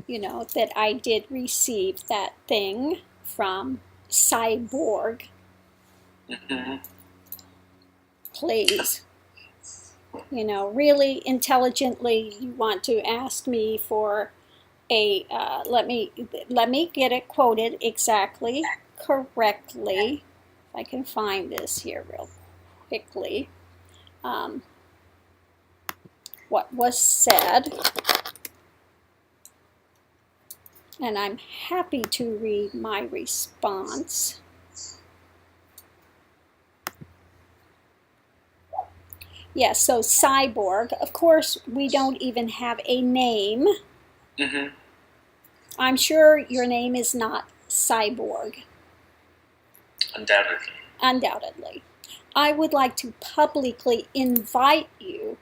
that I did receive that thing from Psyborg. Mm-hmm. Please. Really intelligently, you want to ask me for a, let me get it quoted exactly, correctly. If I can find this here real quickly. What was said, and I'm happy to read my response. Yes, so Psyborg, of course, we don't even have a name. Mm-hmm. I'm sure your name is not Psyborg. Undoubtedly. Undoubtedly. I would like to publicly invite you,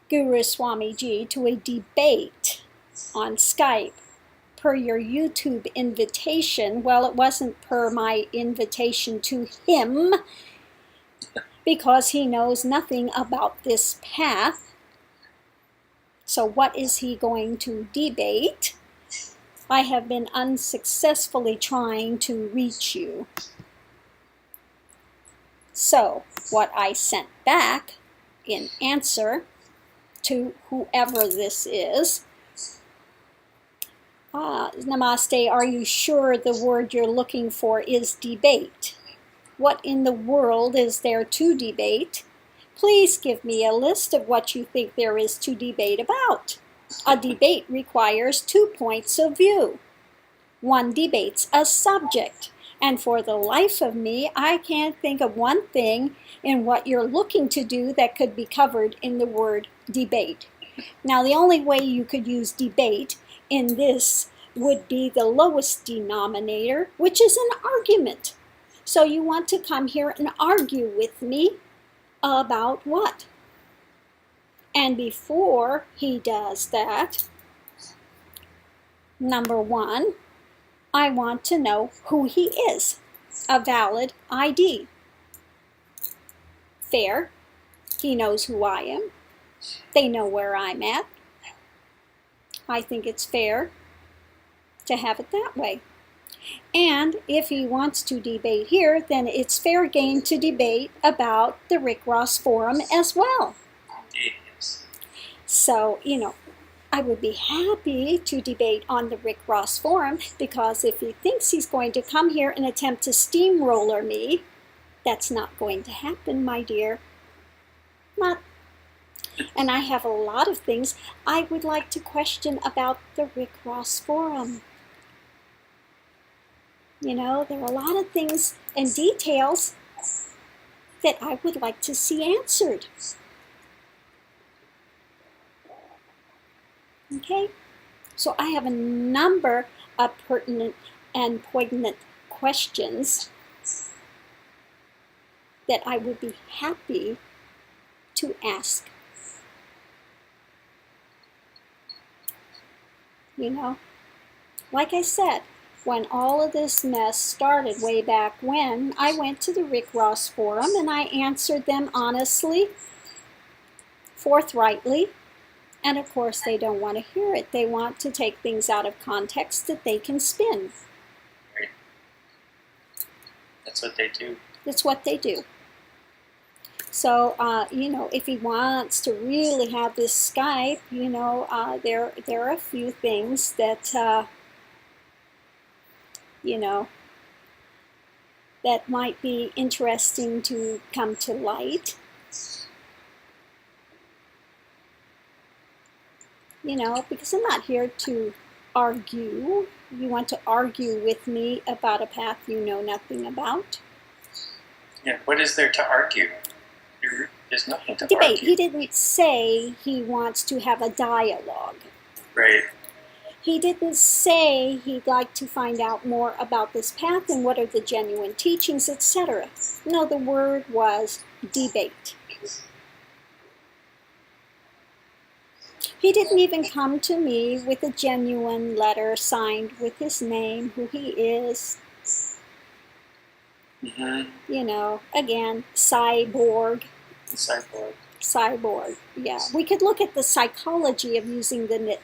Guru Swamiji, to a debate on Skype per your YouTube invitation. Well, it wasn't per my invitation to him, because he knows nothing about this path. So what is he going to debate? I have been unsuccessfully trying to reach you. So what I sent back in answer to whoever this is, Namaste, are you sure the word you're looking for is debate? What in the world is there to debate? Please give me a list of what you think there is to debate about. A debate requires 2 points of view. One debates a subject, and for the life of me, I can't think of one thing in what you're looking to do that could be covered in the word debate. Now, the only way you could use debate in this would be the lowest denominator, which is an argument. So you want to come here and argue with me about what? And before he does that, number one, I want to know who he is. A valid ID. Fair. He knows who I am. They know where I'm at. I think it's fair to have it that way. And if he wants to debate here, then it's fair game to debate about the Rick Ross Forum as well. Yes. So, I would be happy to debate on the Rick Ross Forum, because if he thinks he's going to come here and attempt to steamroller me, that's not going to happen, my dear. Not. And I have a lot of things I would like to question about the Rick Ross Forum. There are a lot of things and details that I would like to see answered. Okay? So I have a number of pertinent and poignant questions that I would be happy to ask. Like I said, when all of this mess started way back when, I went to the Rick Ross Forum and I answered them honestly, forthrightly, and of course they don't want to hear it. They want to take things out of context that they can spin. Right. That's what they do. That's what they do. So, if he wants to really have this Skype, there are a few things that, that might be interesting to come to light. Because I'm not here to argue. You want to argue with me about a path you know nothing about. Yeah, what is there to argue? There's nothing to Debate. argue. He didn't say he wants to have a dialogue. Right. He didn't say he'd like to find out more about this path and what are the genuine teachings, etc. No, the word was debate. He didn't even come to me with a genuine letter signed with his name, who he is. Mm-hmm. Again, Psyborg. Psyborg. Cyborg. Yeah, we could look at the psychology of using the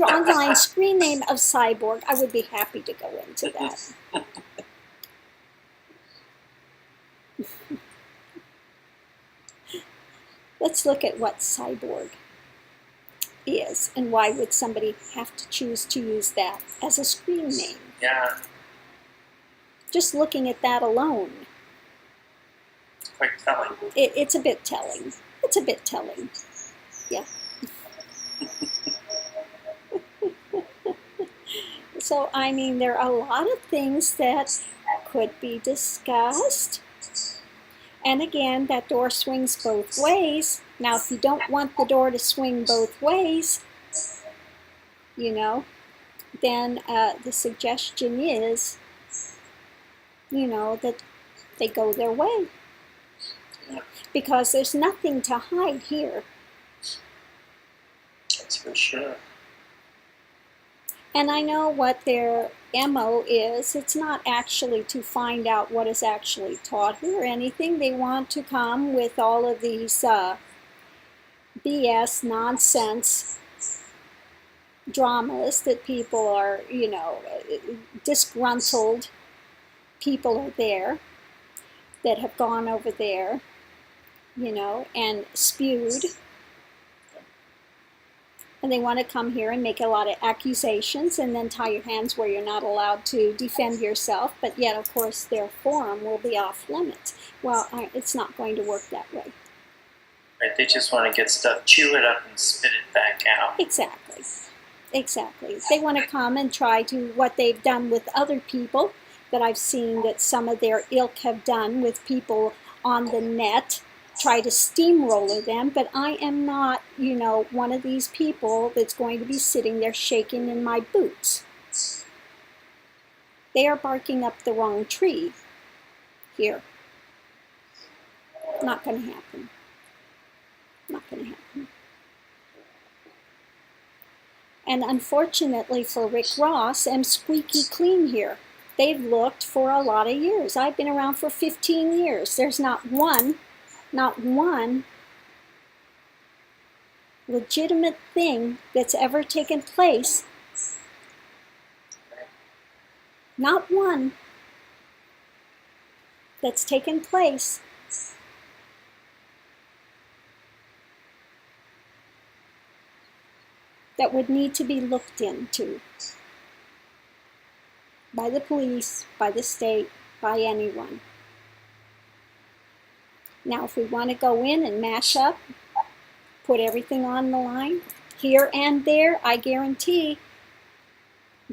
online screen name of Cyborg. I would be happy to go into that. Let's look at what Cyborg is and why would somebody have to choose to use that as a screen name. Yeah. Just looking at that alone. Quite telling. It's a bit telling. It's a bit telling. Yeah. So, I mean, there are a lot of things that could be discussed. And again, that door swings both ways. Now, if you don't want the door to swing both ways, you know, then the suggestion is, you know, that they go their way. Because there's nothing to hide here. That's for sure. And I know what their MO is. It's not actually to find out what is actually taught here or anything. They want to come with all of these BS nonsense dramas that people are, you know, disgruntled people are there that have gone over there, you know, and spewed. And they want to come here and make a lot of accusations and then tie your hands where you're not allowed to defend yourself. But yet, of course, their forum will be off limits. Well, it's not going to work that way. Right, they just want to get stuff, chew it up and spit it back out. Exactly. Exactly. They want to come and try to, what they've done with other people, that I've seen that some of their ilk have done with people on the net, try to steamroller them, but I am not, you know, one of these people that's going to be sitting there shaking in my boots. They are barking up the wrong tree here. Not going to happen. Not going to happen. And unfortunately for Rick Ross, I'm squeaky clean here. They've looked for a lot of years. I've been around for 15 years. There's not one legitimate thing that's ever taken place. Not one that's taken place that would need to be looked into by the police, by the state, by anyone. Now, if we want to go in and mash up, put everything on the line, here and there, I guarantee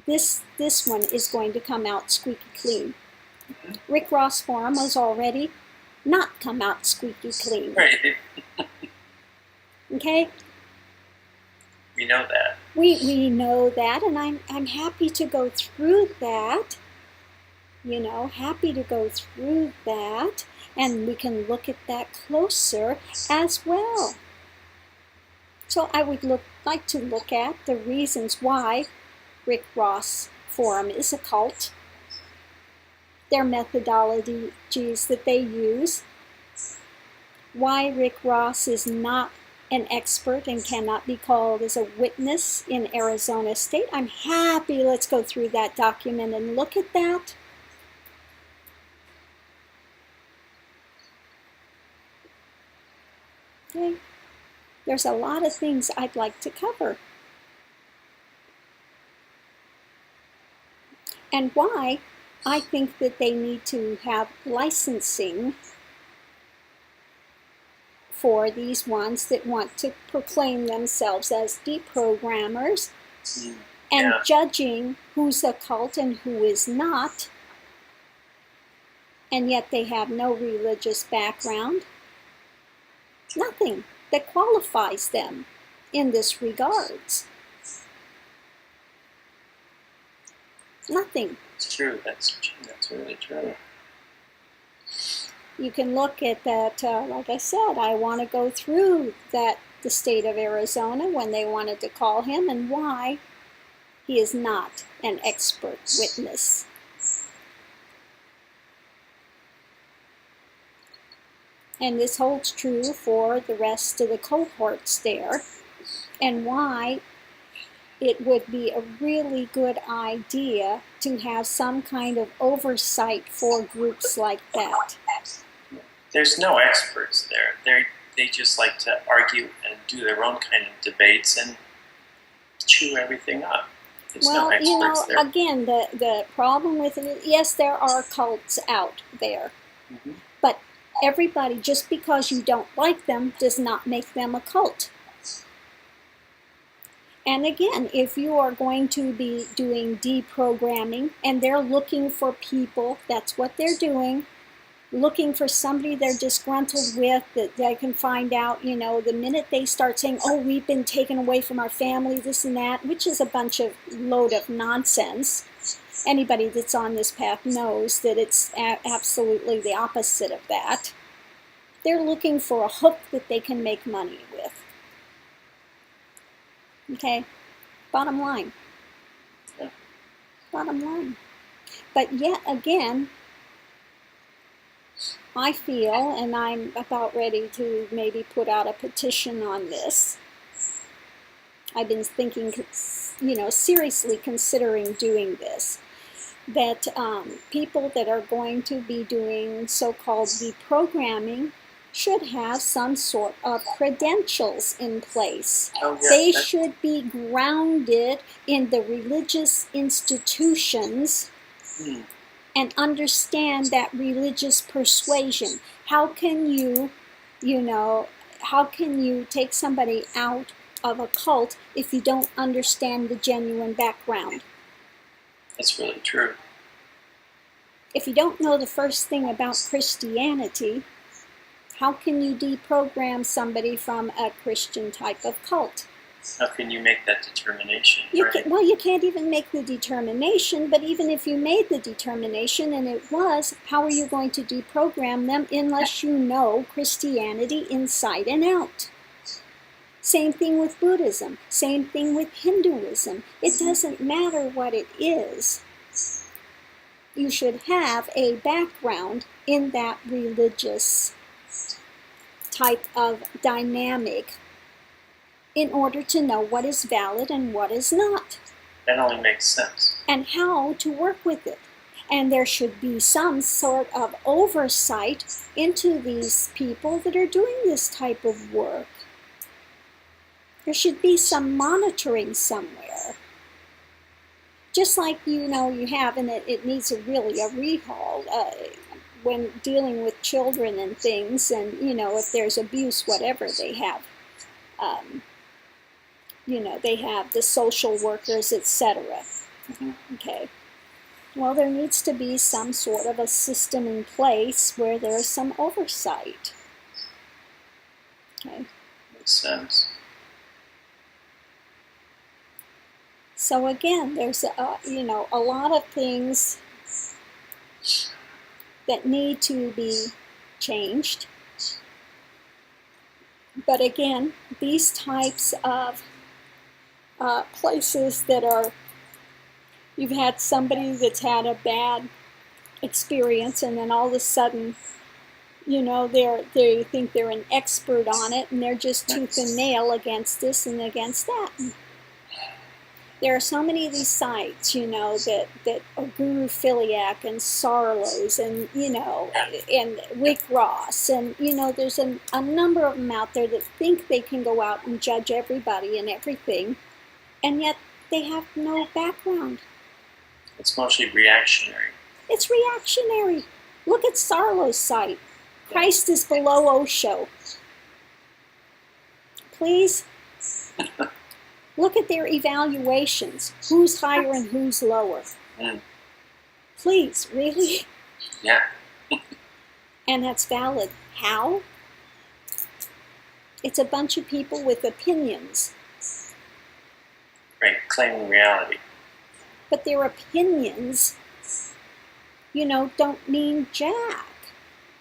this one is going to come out squeaky clean. Rick Ross Forum has already not come out squeaky clean. Right. Okay? We know that. We know that, and I'm happy to go through that. You know, happy to go through that, and we can look at that closer as well. So I would like to look at the reasons why Rick Ross Forum is a cult, their methodologies that they use, why Rick Ross is not an expert and cannot be called as a witness in Arizona State. I'm happy. Let's go through that document and look at that. Okay. There's a lot of things I'd like to cover. And why I think that they need to have licensing for these ones that want to proclaim themselves as deprogrammers and judging who's a cult and who is not, and yet they have no religious background. Nothing that qualifies them in this regards. Nothing. It's true. That's really true. You can look at that, like I said, I want to go through that, the state of Arizona, when they wanted to call him, and why he is not an expert witness. And this holds true for the rest of the cohorts there, and why it would be a really good idea to have some kind of oversight for groups like that. There's no experts there. They just like to argue and do their own kind of debates and chew everything up. There's no experts there. Again, the problem with it is, yes, there are cults out there. Mm-hmm. But everybody, just because you don't like them, does not make them a cult. And again, if you are going to be doing deprogramming and they're looking for people, that's what they're doing, looking for somebody they're disgruntled with, that they can find out, you know, the minute they start saying, oh, we've been taken away from our family, this and that, which is a bunch of load of nonsense. Anybody that's on this path knows that it's absolutely the opposite of that. They're looking for a hook that they can make money with. Okay, bottom line. Yeah. Bottom line. But yet again, I feel, and I'm about ready to maybe put out a petition on this. I've been thinking, you know, seriously considering doing this, that people that are going to be doing so-called deprogramming should have some sort of credentials in place. Oh, yeah, they should be grounded in the religious institutions and understand that religious persuasion. How can you how can you take somebody out of a cult if you don't understand the genuine background? That's really true. If you don't know the first thing about Christianity, how can you deprogram somebody from a Christian type of cult? How can you make that determination? Well, you can't even make the determination, but even if you made the determination and it was, how are you going to deprogram them unless you know Christianity inside and out? Same thing with Buddhism, same thing with Hinduism. It doesn't matter what it is. You should have a background in that religious type of dynamic in order to know what is valid and what is not. That only makes sense. And how to work with it. And there should be some sort of oversight into these people that are doing this type of work. There should be some monitoring somewhere. Just like, you have, and it needs really a rehaul when dealing with children and things, and, if there's abuse, whatever they have. They have the social workers, etc. Mm-hmm. Okay. Well, there needs to be some sort of a system in place where there is some oversight. Okay. Makes sense. So again, there's a lot of things that need to be changed. But again, these types of places that are, you've had somebody that's had a bad experience, and then all of a sudden, they think they're an expert on it, and they're just tooth and nail against this and against that. There are so many of these sites, that are Guru Philiac and Sarlos and, and Rick Ross. And, there's a number of them out there that think they can go out and judge everybody and everything. And yet they have no background. It's mostly reactionary. It's reactionary. Look at Sarlo's site. Christ is below Osho. Please. Look at their evaluations. Who's higher and who's lower? Please, really? Yeah. And that's valid. How? It's a bunch of people with opinions. Right, claiming reality. But their opinions, don't mean jack.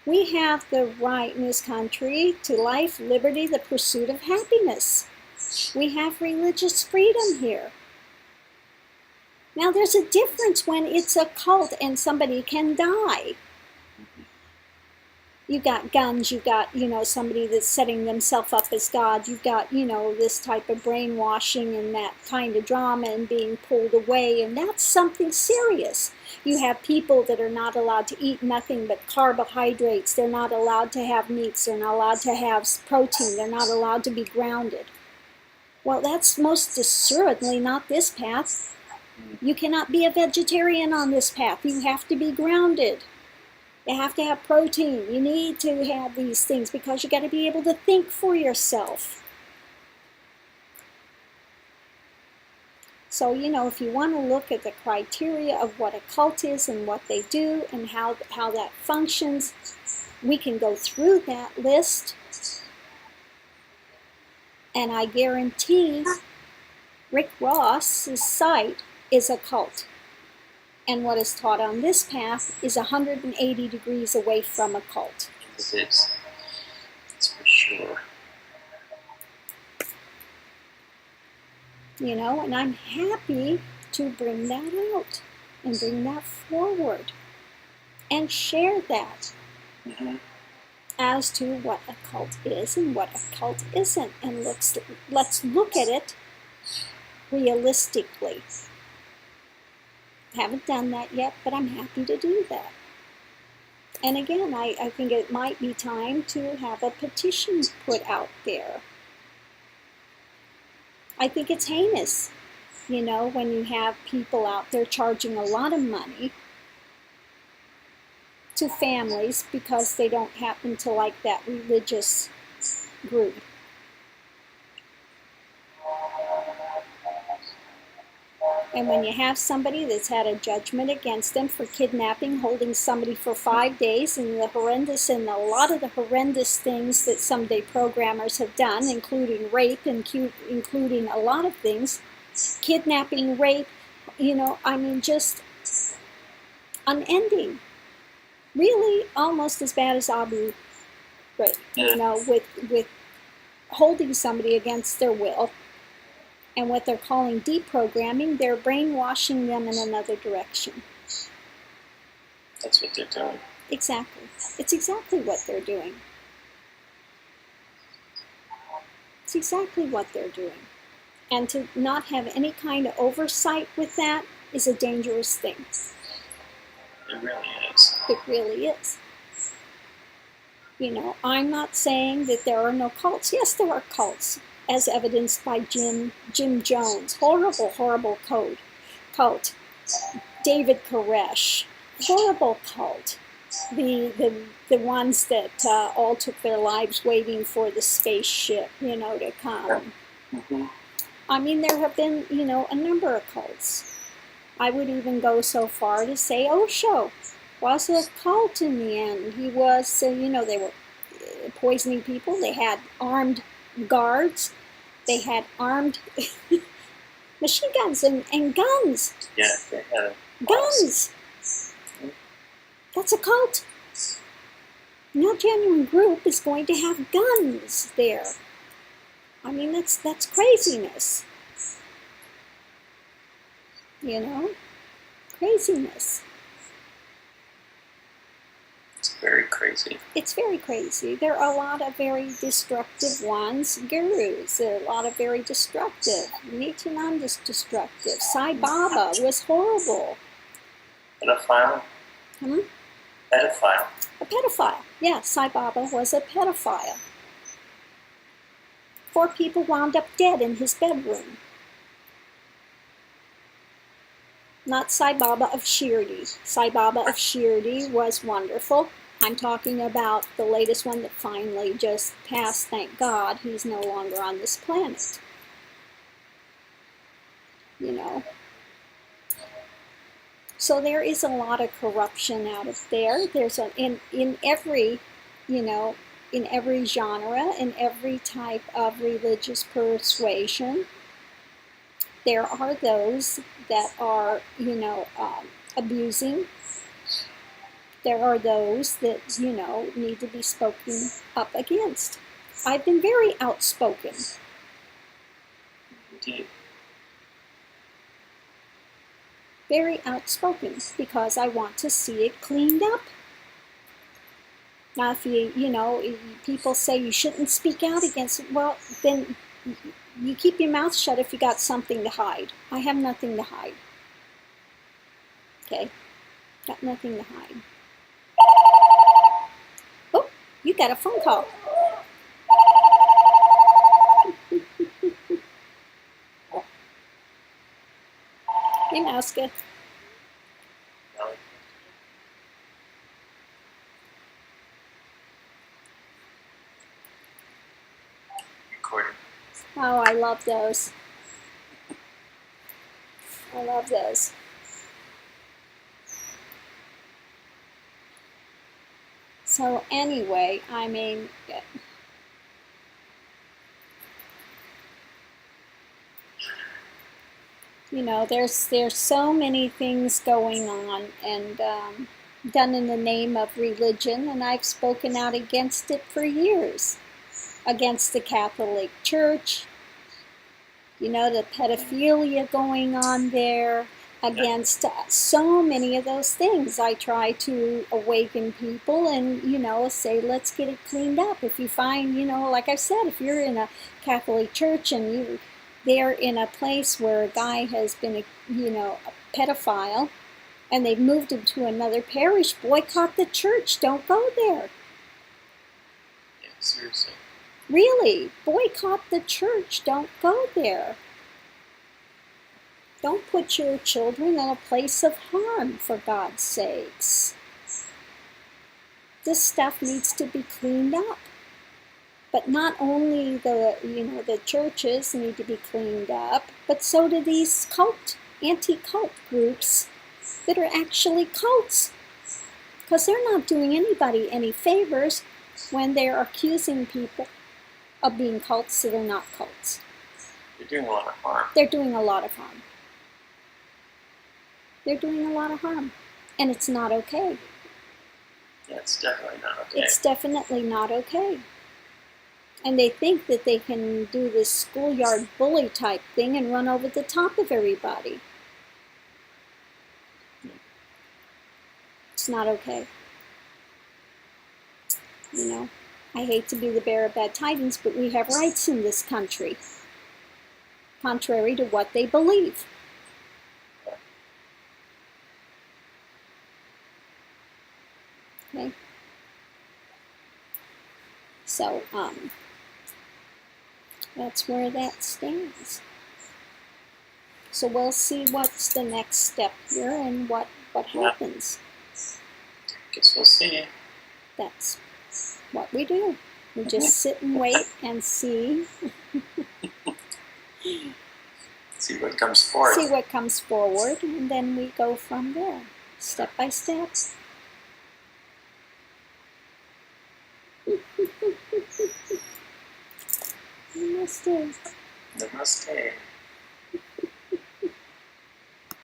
We have the right in this country to life, liberty, the pursuit of happiness. We have religious freedom here. Now, there's a difference when it's a cult and somebody can die. You've got guns, you've got, somebody that's setting themselves up as God, you've got, this type of brainwashing and that kind of drama and being pulled away, and that's something serious. You have people that are not allowed to eat nothing but carbohydrates, they're not allowed to have meats, they're not allowed to have protein, they're not allowed to be grounded. Well, that's most assuredly not this path. You cannot be a vegetarian on this path, you have to be grounded. You have to have protein. You need to have these things because you got to be able to think for yourself. So, if you want to look at the criteria of what a cult is and what they do and how that functions, we can go through that list. And I guarantee Rick Ross's site is a cult. And what is taught on this path is 180 degrees away from a cult. It is. That's for sure. And I'm happy to bring that out and bring that forward and share that as to what a cult is and what a cult isn't. And let's look at it realistically. Haven't done that yet, but I'm happy to do that. And again, I think it might be time to have a petition put out there. I think it's heinous, when you have people out there charging a lot of money to families because they don't happen to like that religious group. And when you have somebody that's had a judgment against them for kidnapping, holding somebody for 5 days, and a lot of the horrendous things that some day programmers have done, including rape, including a lot of things, kidnapping, rape, just unending. Really almost as bad as Abu Ghraib, with holding somebody against their will. And what they're calling deprogramming, they're brainwashing them in another direction. That's what they're doing. Exactly. It's exactly what they're doing. It's exactly what they're doing. And to not have any kind of oversight with that is a dangerous thing. It really is. It really is. I'm not saying that there are no cults. Yes, there are cults, as evidenced by Jim Jones. Horrible, horrible cult. David Koresh. Horrible cult. The ones that all took their lives waiting for the spaceship, to come. There have been, a number of cults. I would even go so far to say Osho was a cult in the end. He was, they were poisoning people. They had armed guards. They had armed machine guns and guns. Yeah, they had guns. That's a cult. No genuine group is going to have guns there. That's craziness. Craziness. It's very crazy. It's very crazy. There are a lot of very destructive ones. Gurus, a lot of very destructive. Nityananda's destructive. Sai Baba was horrible. Pedophile? Pedophile. A pedophile. Yeah, Sai Baba was a pedophile. 4 people wound up dead in his bedroom. Not Sai Baba of Shirdi. Sai Baba of Shirdi was wonderful. I'm talking about the latest one that finally just passed, thank God. He's no longer on this planet. So there is a lot of corruption out of there. There's in every, in every genre, in every type of religious persuasion. There are those that are, abusing. There are those that, need to be spoken up against. I've been very outspoken. Indeed. Very outspoken because I want to see it cleaned up. Now, if people say you shouldn't speak out against it, well, then you keep your mouth shut if you got something to hide. I have nothing to hide. Okay? Got nothing to hide. Oh, you got a phone call. Hey, Mouska. Recording. Oh, I love those. I love those. So anyway, I mean, there's so many things going on and done in the name of religion, and I've spoken out against it for years, against the Catholic Church, the pedophilia going on there, against so many of those things. I try to awaken people and, say, let's get it cleaned up. If you find, like I said, if you're in a Catholic church and they're in a place where a guy has been, a pedophile, and they've moved him to another parish, boycott the church. Don't go there. Yeah, seriously. Really, boycott the church. Don't go there. Don't put your children in a place of harm, for God's sakes. This stuff needs to be cleaned up. But not only the churches need to be cleaned up, but so do these anti-cult groups that are actually cults. Because they're not doing anybody any favors when they're accusing people of being cults that are not cults. They're doing a lot of harm. They're doing a lot of harm. They're doing a lot of harm. And it's not okay. Yeah, it's definitely not okay. It's definitely not okay. And they think that they can do this schoolyard bully type thing and run over the top of everybody. It's not okay. I hate to be the bearer of bad tidings, but we have rights in this country, contrary to what they believe. Okay? So, that's where that stands. So we'll see what's the next step here and what happens. Guess we'll see. That's what we do. We just sit and wait and see. See what comes forward. See what comes forward, and then we go from there, step by step. Namaste. Namaste.